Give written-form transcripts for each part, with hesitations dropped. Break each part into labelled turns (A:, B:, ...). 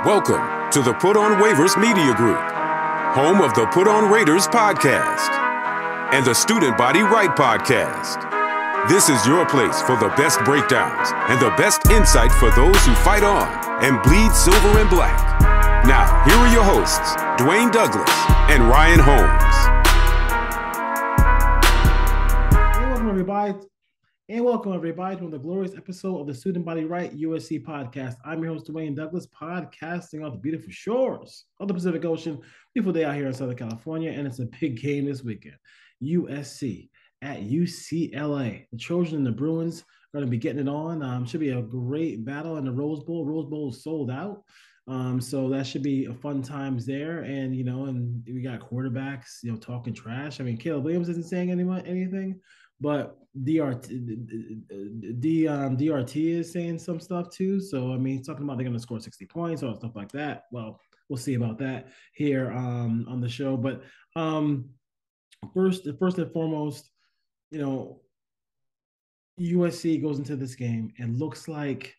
A: Welcome to the Put on Waivers Media Group, home of the Put on Raiders podcast and the Student Body Right podcast. This is your place for the best breakdowns and the best insight for those who fight on and bleed silver and black. Now, here are your hosts, Dwayne Douglas and Ryan Holmes.
B: Welcome everybody to the glorious episode of the Student Body Right USC podcast. I'm your host, Dwayne Douglas, podcasting off the beautiful shores of the Pacific Ocean. Beautiful day out here in Southern California, and it's a big game this weekend. USC at UCLA. The Trojans and the Bruins are going to be getting it on. Should be a great battle in the Rose Bowl. Rose Bowl is sold out. So that should be a fun times there. And, and we got quarterbacks, talking trash. I mean, Caleb Williams isn't saying anything. But DRT is saying some stuff too. So, I mean, he's talking about they're going to score 60 points or stuff like that. Well, we'll see about that here on the show. But first and foremost, USC goes into this game and looks like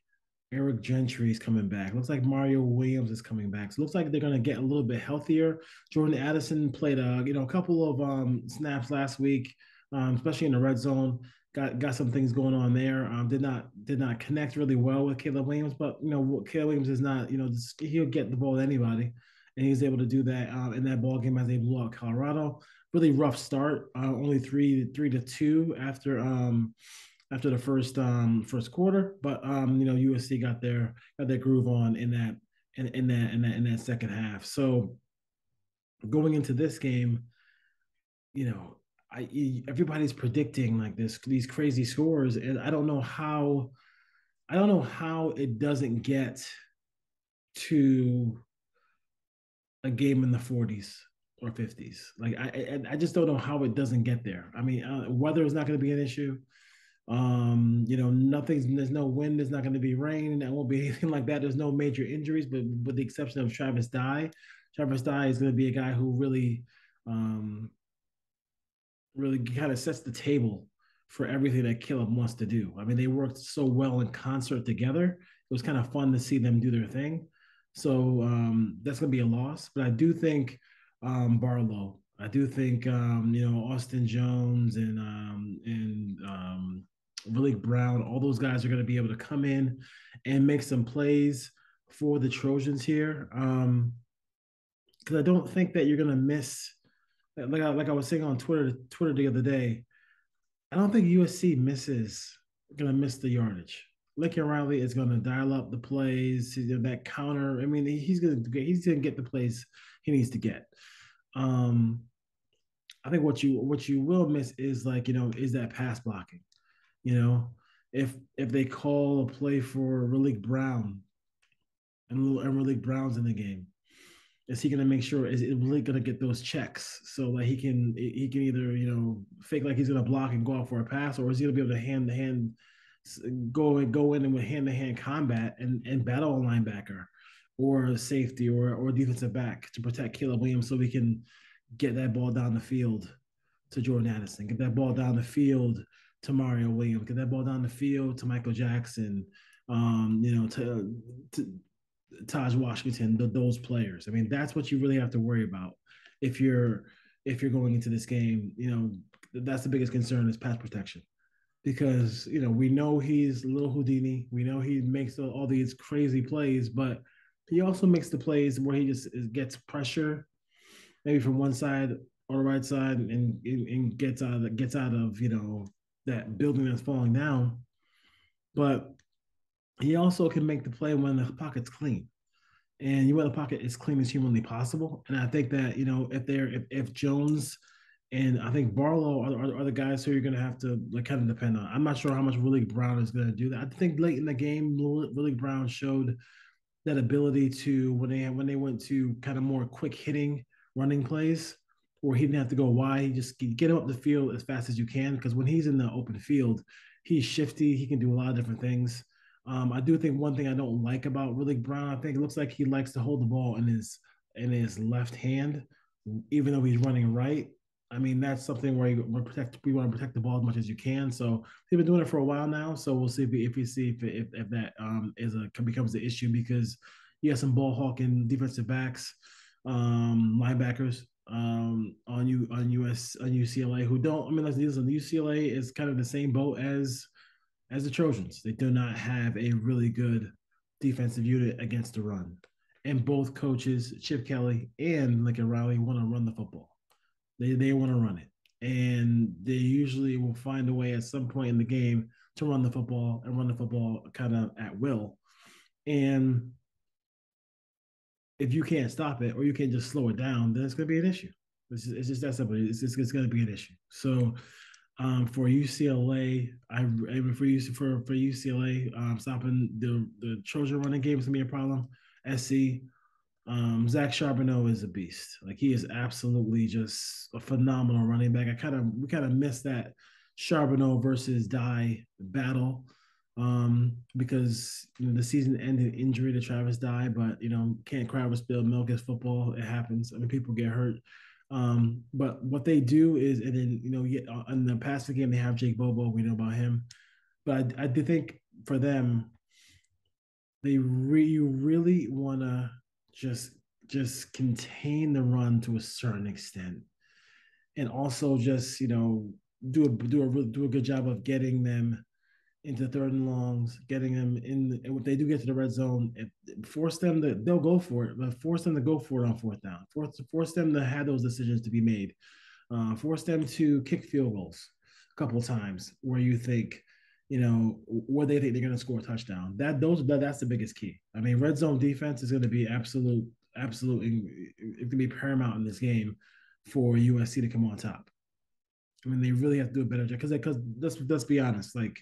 B: Eric Gentry is coming back. Looks like Mario Williams is coming back. So it looks like they're going to get a little bit healthier. Jordan Addison played a couple of snaps last week. Especially in the red zone, got some things going on there. Did not connect really well with Caleb Williams, but Caleb Williams is not, he'll get the ball to anybody, and he's able to do that in that ball game as they blew out Colorado. Really rough start, only 3-2 after the first quarter, but USC got their groove on in that second half. So going into this game, everybody's predicting like these crazy scores, and I don't know how it doesn't get to a game in the 40s or 50s. Like I just don't know how it doesn't get there. I mean, weather is not going to be an issue. There's no wind, there's not going to be rain, and there won't be anything like that. There's no major injuries, but with the exception of Travis Dye. Travis Dye is going to be a guy who really kind of sets the table for everything that Caleb wants to do. I mean, they worked so well in concert together. It was kind of fun to see them do their thing. So that's going to be a loss. But I do think Barlow, I do think, Austin Jones and Malik Brown, all those guys are going to be able to come in and make some plays for the Trojans here. Because I don't think that you're going to miss – like I was saying on Twitter the other day, I don't think USC gonna miss the yardage. Lincoln Riley is gonna dial up the plays, that counter. I mean, he's gonna get the plays he needs to get. I think what you will miss is is that pass blocking. If they call a play for Malik Brown and Malik Brown's in the game, is he going to make sure? Is it really going to get those checks so that he can either fake like he's going to block and go out for a pass, or is he going to be able to hand to hand go in and with hand to hand combat and battle a linebacker or a safety or a defensive back to protect Caleb Williams so we can get that ball down the field to Jordan Addison, get that ball down the field to Mario Williams, get that ball down the field to Michael Jackson, to Taj Washington, those players. I mean, that's what you really have to worry about if you're going into this game. That's the biggest concern is pass protection, because we know he's a little Houdini. We know he makes all these crazy plays, but he also makes the plays where he just gets pressure, maybe from one side or the right side, and gets out of that building that's falling down, but he also can make the play when the pocket's clean, and you want the pocket as clean as humanly possible. And I think that if Jones and I think Barlow are the guys who you're going to have to kind of depend on. I'm not sure how much Malik Brown is going to do that. I think late in the game, Malik Brown showed that ability to when they went to kind of more quick hitting running plays, where he didn't have to go wide. He just get him up the field as fast as you can, because when he's in the open field, he's shifty. He can do a lot of different things. I do think one thing I don't like about Malik Brown, I think it looks like he likes to hold the ball in his left hand, even though he's running right. I mean, that's something where you want to protect the ball as much as you can. So he's been doing it for a while now. So we'll see if that becomes the issue, because he has some ball hawking defensive backs, linebackers on UCLA who don't. I mean, listen, UCLA is kind of the same boat as the Trojans. They do not have a really good defensive unit against the run. And both coaches, Chip Kelly and Lincoln Riley, want to run the football. They want to run it. And they usually will find a way at some point in the game to run the football and run the football kind of at will. And if you can't stop it or you can't just slow it down, then it's going to be an issue. It's just that simple. It's going to be an issue. So for UCLA, for UCLA, stopping the Trojan running game is gonna be a problem. SC, Zach Charbonneau is a beast. Like he is absolutely just a phenomenal running back. We kind of missed that Charbonneau versus Dye battle because the season ended injury to Travis Dye, but can't cry over spilled milk. It's football. It happens. I mean, people get hurt. But what they do is, and then in the passing game they have Jake Bobo. We know about him, but I do think for them, you really want to just contain the run to a certain extent, and also just do a good job of getting them into third and longs, getting them in. And if they do get to the red zone, force them they'll go for it, but force them to go for it on fourth down. Force them to have those decisions to be made. Force them to kick field goals a couple of times where you think, where they think they're going to score a touchdown. That's the biggest key. I mean, red zone defense is going to be absolutely, it's going to be paramount in this game for USC to come on top. I mean, they really have to do a better job because let's be honest, like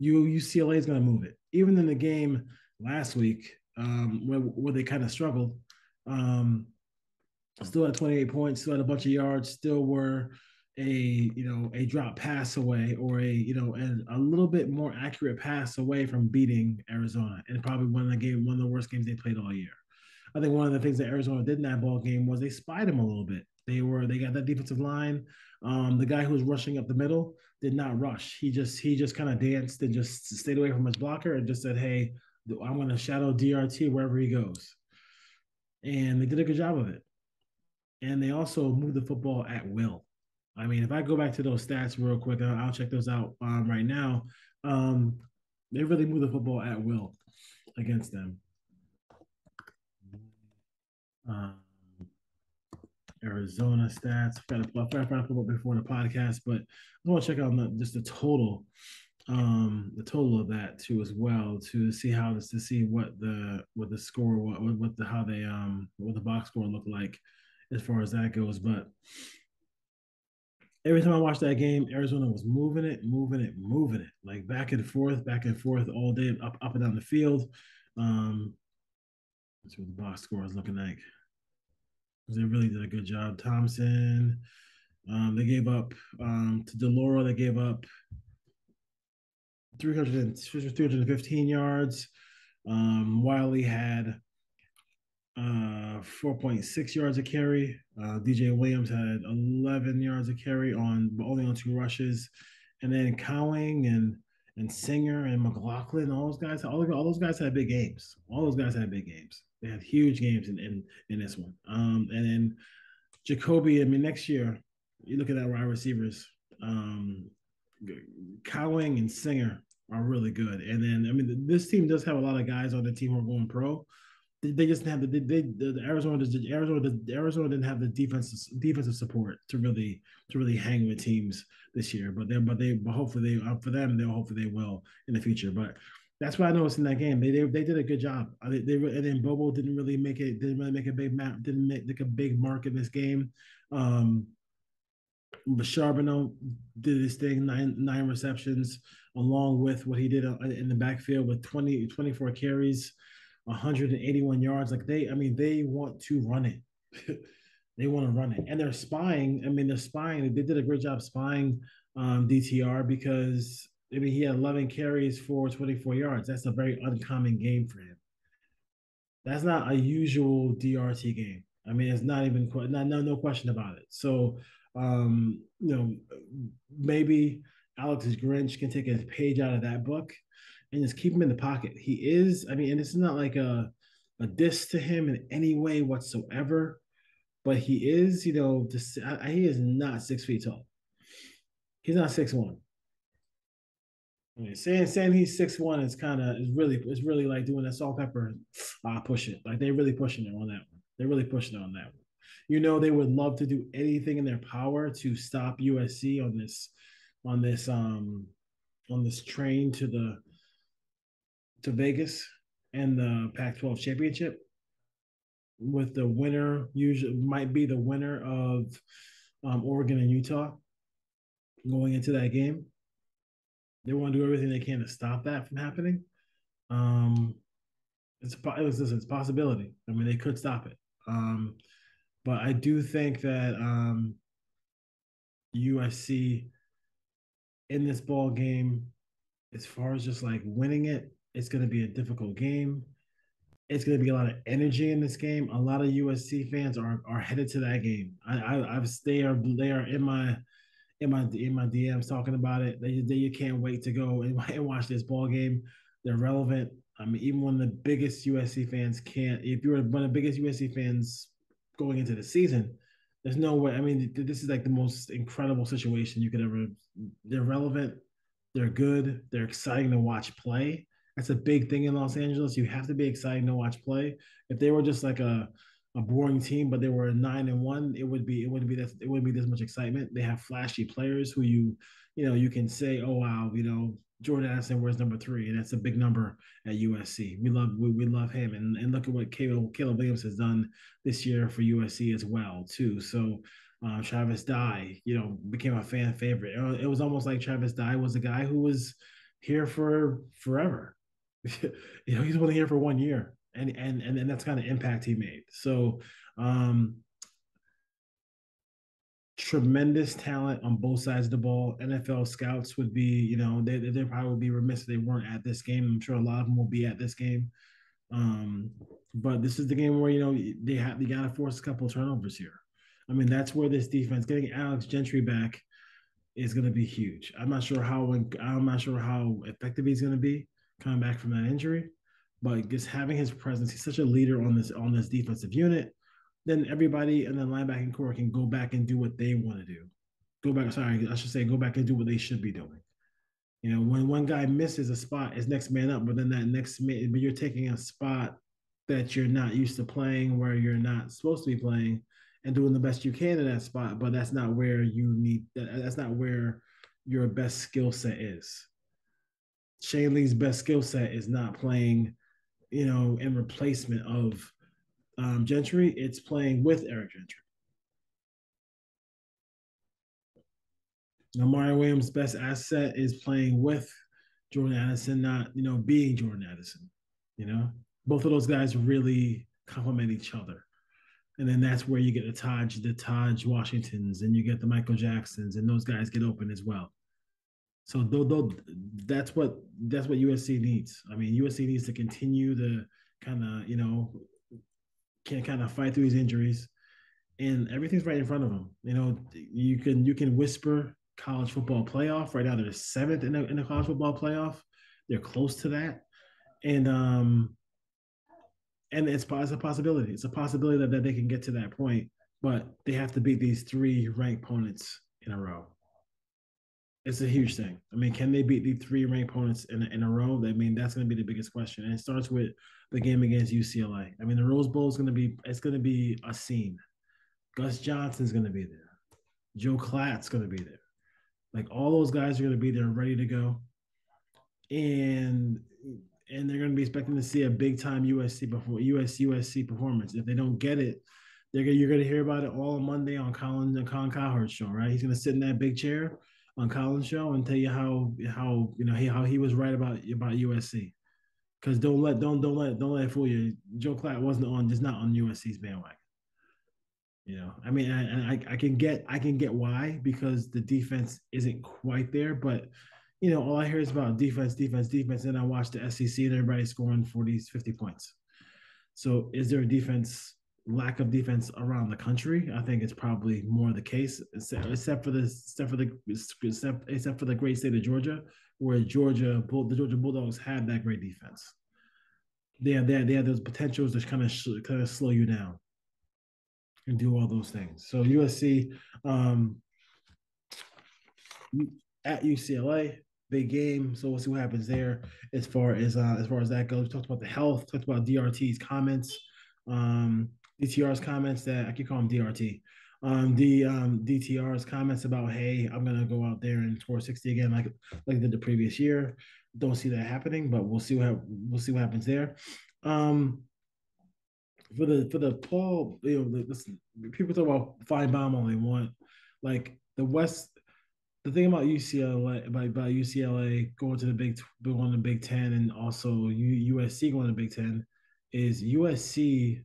B: UCLA is going to move it. Even in the game last week, where they kind of struggled, still at 28 points, still had a bunch of yards, still were a drop pass away or a little bit more accurate pass away from beating Arizona, and probably one of the worst games they played all year. I think one of the things that Arizona did in that ball game was they spied them a little bit. They got that defensive line. The guy who was rushing up the middle did not rush. He just kind of danced and just stayed away from his blocker and just said, "Hey, I'm going to shadow DRT wherever he goes." And they did a good job of it. And they also moved the football at will. I mean, if I go back to those stats real quick, I'll check those out right now. They really moved the football at will against them. Arizona stats. I found football before the podcast, but I want to check out just the total of that too as well to see what the score what the box score looked like as far as that goes. But every time I watched that game, Arizona was moving it, like back and forth all day, up and down the field. That's what the box score is looking like. They really did a good job. Thompson, they gave up to DeLauro. They gave up 315 yards. Wiley had 4.6 yards a carry. DJ Williams had 11 yards a carry only on 2 rushes, and then Cowing and Singer and McLaughlin, all those guys had big games. All those guys had big games. They had huge games in this one. And then Jacoby. I mean, next year you look at that wide receivers. Cowing and Singer are really good. And then I mean, this team does have a lot of guys on the team who are going pro. They just didn't have the Arizona didn't have the defensive support to really hang with teams this year. But hopefully they will in the future. But that's what I noticed in that game. They did a good job. And then Bobo didn't really make a big mark in this game. But Charbonneau did his thing, nine receptions, along with what he did in the backfield with 24 carries, 181 yards. Like they want to run it. They want to run it. And they're spying. I mean, they did a great job spying DTR because he had 11 carries for 24 yards. That's a very uncommon game for him. That's not a usual DRT game. I mean, it's not even no question about it. So maybe Alex Grinch can take a page out of that book and just keep him in the pocket. He is, I mean, and it's not like a diss to him in any way whatsoever, but he is, he is not 6 feet tall. He's not 6'1". I mean, saying he's 6'1" is really like doing a salt pepper push it. Like they're really pushing it on that one. They're really pushing it on that one. They would love to do anything in their power to stop USC on this on this train to Vegas and the Pac-12 championship, with the winner usually might be the winner of Oregon and Utah going into that game. They want to do everything they can to stop that from happening. Um, it's a possibility. I mean, they could stop it. But I do think that USC in this ball game, as far as just like winning it, it's going to be a difficult game. It's going to be a lot of energy in this game. A lot of USC fans are headed to that game. They are in my DMs talking about it. They can't wait to go and watch this ball game. They're relevant. I mean, even one of the biggest USC fans can't. If you're one of the biggest USC fans going into the season, there's no way. I mean, this is like the most incredible situation you could ever. They're relevant. They're good. They're exciting to watch play. That's a big thing in Los Angeles. You have to be exciting to watch play. If they were just like a boring team, but they were 9-1, it wouldn't be this much excitement. They have flashy players who you can say, oh wow, Jordan Addison wears number 3, and that's a big number at USC. We love him, and look at what Caleb Williams has done this year for USC as well too. So Travis Dye, became a fan favorite. It was almost like Travis Dye was a guy who was here for forever. He's only here for 1 year, and that's kind of impact he made. So tremendous talent on both sides of the ball. NFL scouts would be, they probably would be remiss if they weren't at this game. I'm sure a lot of them will be at this game. But this is the game where they got to force a couple of turnovers here. I mean, that's where this defense, getting Alex Gentry back, is going to be huge. I'm not sure how effective he's going to be coming back from that injury, but just having his presence, he's such a leader on this defensive unit. Then everybody and then linebacking core can go back and do what they want to do. Go back and do what they should be doing. When one guy misses a spot, it's next man up, but then but you're taking a spot that you're not used to playing, where you're not supposed to be playing, and doing the best you can in that spot, but that's not where that's not where your best skill set is. Shane Lee's best skill set is not playing, in replacement of Gentry. It's playing with Eric Gentry. Now, Mario Williams' best asset is playing with Jordan Addison, not being Jordan Addison. Both of those guys really complement each other. And then that's where you get the Taj Washingtons, and you get the Michael Jacksons, and those guys get open as well. So that's what USC needs. I mean, USC needs to continue to kind of fight through these injuries, and everything's right in front of them. You can whisper college football playoff. Right now, they're 7th in the college football playoff. They're close to that, and it's a possibility. It's a possibility that they can get to that point, but they have to beat these 3 ranked opponents in a row. It's a huge thing. I mean, can they beat the 3 ranked opponents in a row? I mean, that's going to be the biggest question. And it starts with the game against UCLA. I mean, the Rose Bowl is going to be a scene. Gus Johnson's going to be there. Joe Klatt's going to be there. Like, all those guys are going to be there ready to go. And they're going to be expecting to see a big time USC performance. If they don't get it, you're going to hear about it all on Monday on Colin Cowherd's show, right? He's going to sit in that big chair on Colin's show and tell you how he was right about USC. Because don't let it fool you. Joe Klatt is not on USC's bandwagon. I mean, I can get why, because the defense isn't quite there, but all I hear is about defense, and I watch the SEC and everybody's scoring 40, 50 points. So is there a lack of defense around the country? I think it's probably more the case, except for the great state of Georgia, where the Georgia Bulldogs have that great defense. they have those potentials that kind of slow you down and do all those things. So USC um, at UCLA, big game. So we'll see what happens there as far as that goes. We talked about the health, talked about DRT's comments, DTR's comments that I keep calling DRT. The DTR's comments about, hey, I'm gonna go out there and score 60 again, like I did the previous year. Don't see that happening, but we'll see what happens there. Um, for the Paul, listen, people talk about Feinbaum all they want. Like the West, the thing about UCLA, about UCLA going to the going to Big Ten, and also USC going to Big Ten, is USC,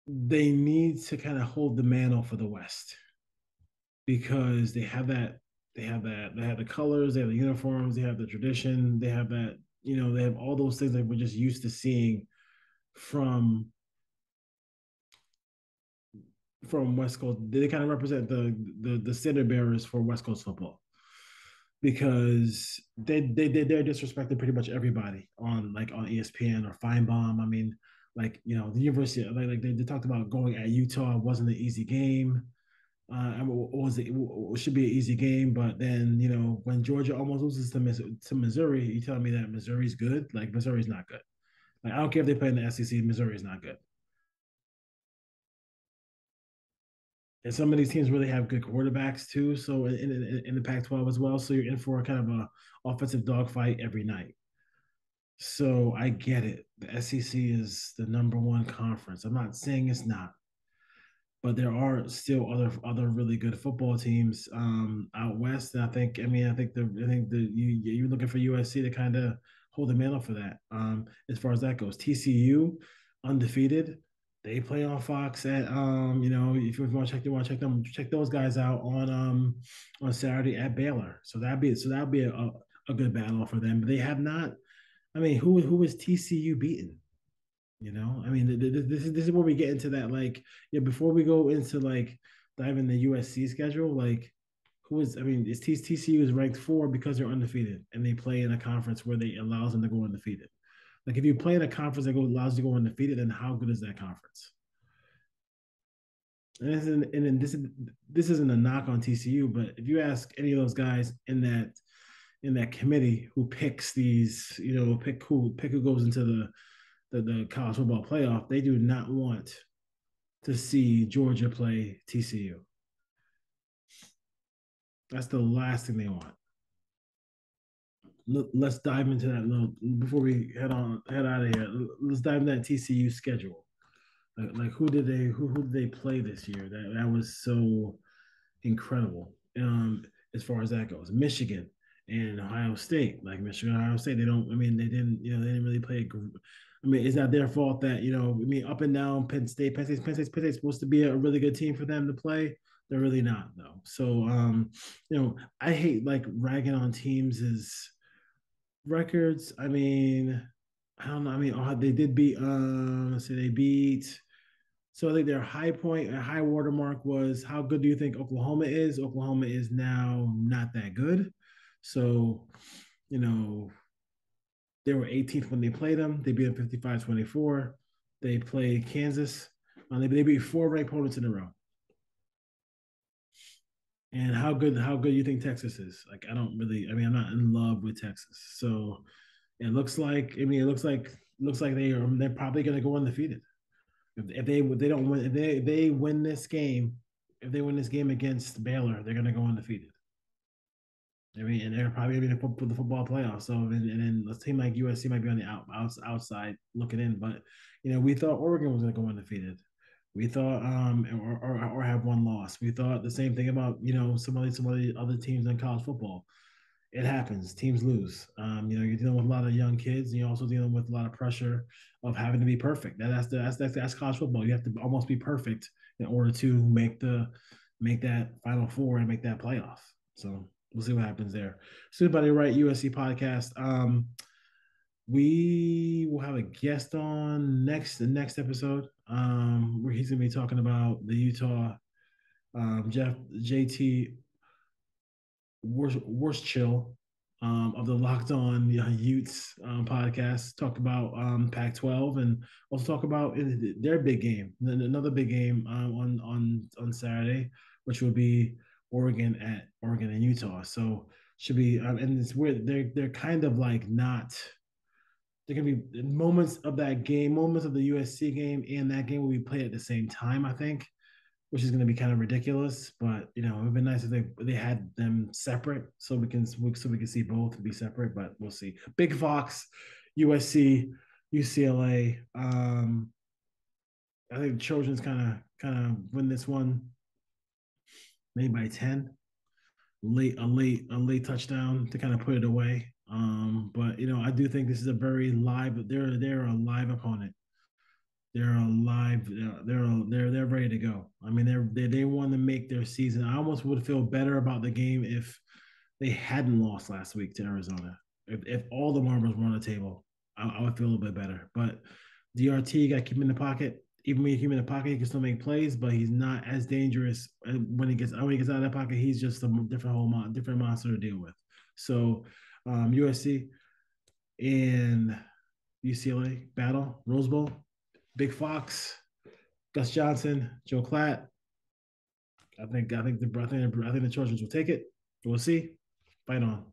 B: they need to kind of hold the mantle for the West because they have the colors, they have the uniforms, they have the tradition, they have that, they have all those things that we're just used to seeing from West Coast. They kind of represent the standard bearers for West Coast football because they're disrespecting pretty much everybody on ESPN or Feinbaum. I mean, the university, they talked about going at Utah wasn't an easy game. It should be an easy game, but then when Georgia almost loses to Missouri, you telling me that Missouri's good? Like Missouri's not good. Like I don't care if they play in the SEC, Missouri's not good. And some of these teams really have good quarterbacks too. So in the Pac-12 as well, so you're in for a kind of a offensive dogfight every night. So I get it. The SEC is the number one conference. I'm not saying it's not, but there are still other really good football teams out west. And I think you're looking for USC to kind of hold the mantle for that. As far as that goes, TCU undefeated. They play on Fox at if you want to check those guys out on Saturday at Baylor. So that'd be a good battle for them. But they have not. I mean, who is TCU beaten? I mean, this is where we get into that. Before we go into dive in the USC schedule, I mean, TCU is ranked 4 because they're undefeated and they play in a conference where they allows them to go undefeated. Like if you play in a conference that allows you to go undefeated, then how good is that conference? And this isn't a knock on TCU, but if you ask any of those guys in that committee who picks these, pick who goes into the college football playoff, they do not want to see Georgia play TCU. That's the last thing they want. Let's dive into that little before we head out of here. Let's dive into that TCU schedule. Like who did they play this year? That was so incredible. As far as that goes, Michigan and Ohio State. Like Michigan, and Ohio State, they don't. I mean, they didn't really play. I mean, it's not their fault that I mean, up and down Penn State's supposed to be a really good team for them to play. They're really not though. So, I hate ragging on teams' records. I mean, I don't know. I mean, they did beat. Let's say they beat. So I think their high watermark was how good do you think Oklahoma is? Oklahoma is now not that good. So, you know, they were 18th when they played them. They beat them 55-24. They played Kansas. They beat 4 ranked opponents in a row. And how good you think Texas is? Like I don't really. I mean, I'm not in love with Texas. So it looks like. I mean, looks like they're probably going to go undefeated. If they don't win, if they win this game, if they win this game against Baylor, they're going to go undefeated. I mean, and they're probably going to be the football playoffs. So, and then a team like USC might be on the outside looking in. But we thought Oregon was going to go undefeated. We thought, or have one loss. We thought the same thing about some of the other teams in college football. It happens. Teams lose. You're dealing with a lot of young kids, and you're also dealing with a lot of pressure of having to be perfect. That's college football. You have to almost be perfect in order to make that Final Four and make that playoff. So we'll see what happens there. Student Body Right USC podcast. We will have a guest on the next episode. Where he's gonna be talking about the Utah JT worst chill. of the Locked On Utes podcast. Talk about Pac-12 and also talk about their big game, another big game on Saturday, which will be Oregon and Utah. So should be and it's weird. They're kind of like not. There can be moments of that game, moments of the USC game, and that game will be played at the same time. I think, which is going to be kind of ridiculous. But it would be nice if they had them separate, so we can see both be separate. But we'll see. Big Fox, USC, UCLA. I think the Trojans kind of win this one, maybe by 10. A late touchdown to kind of put it away. But I do think this is a very live. They're a live opponent. They're alive. They're ready to go. I mean, they want to make their season. I almost would feel better about the game if they hadn't lost last week to Arizona. If all the marbles were on the table, I would feel a little bit better. But DRT got to keep him in the pocket. Even when you keep him in the pocket, he can still make plays, but he's not as dangerous when he gets out of that pocket. He's just a different monster to deal with. So USC and UCLA battle, Rose Bowl, Big Fox, Gus Johnson, Joe Klatt. I think the Trojans will take it. We'll see. Fight on.